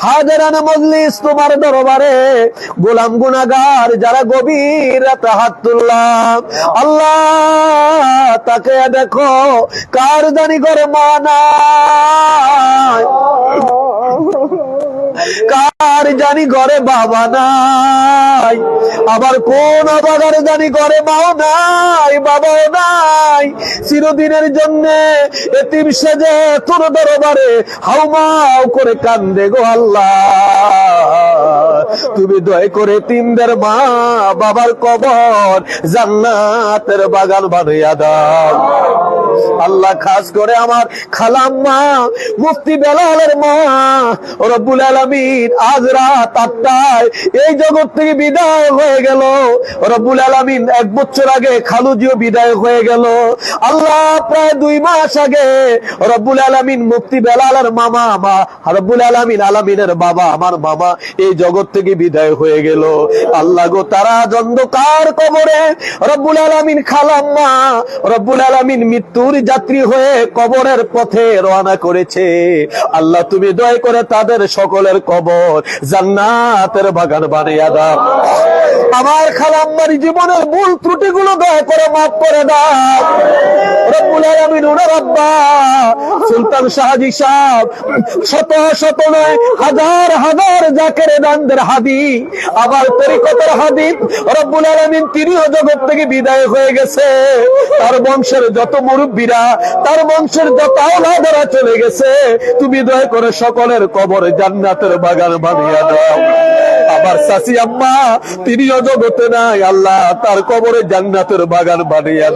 হাজারানা মজলিস তোমার দরবারে, গোলাম গুনাহগার যারা গভীর রাতে হাত তুললাম, আল্লাহ তাকে দেখো কার জানি ঘরে মা নাই, কার জানি ঘরে বাবা নাই, আবার কোন আবাগার জানি ঘরে মাও নাই বাবাও নাই, চিরদিনের জন্য এতিম সেজে তোর দরবারে হাউমাউ করে কান্দে গো আল্লাহ। তুমি দয়া করে তিনদের মা বাবার কবর জান্নাতের বাগান বানাইয়া দাও আল্লাহ। খাস করে আমার খালাম্মা মুফতি বেলালের মা রব্বুল আলামিন আজ রাত 8টায় এই জগৎ থেকে বিদায় হয়ে গেল। রব্বুল আলামিন 1 বছর আগে খালুজিও বিদায় হয়ে গেল। আল্লাহ প্রায় 2 মাস আগে রব্বুল আলামিন মুফতি বেলালের মামা রব্বুল আলামিনের বাবা আমার মামা এই জগৎ থেকে বিদায় হয়ে গেল। আল্লাহ গো তারা অন্ধকার কবরে রব্বুল আলামিন খালাম্মা রব্বুল আলামিন মৃত্যুর যাত্রী হয়ে কবরের পথে রওনা করেছে। আল্লাহ তুমি দয়া করে তাদের সকলের কবর জান্নাতের বাগান বানিয়ে দাও। আমার খালাম্মার জীবনের ভুল ত্রুটিগুলো দয়া করে মাফ করে দাও রব্বুল আলামিন। ওনার আব্বা সুলতান শাহজি সাহেব শত শত নয় হাজার হাজার জাকেরে দানদের হাদি, আবার তরিকতের হাদি রব্বুল আলামিন তিনিও জগৎ থেকে বিদায় হয়ে গেছে। তার বংশের যত মুরব্বীরা, তার বংশের যত আওলাদেরা চলে গেছে। তুমি দয়া করে সকলের কবর জান্নাতের বাগান বানিয়ে দাও। আবার চাচি আম্মা তিনিও জগতে নাই, আল্লাহ তার কবরে জান্নাতের বাগান বানিয়ে দাও।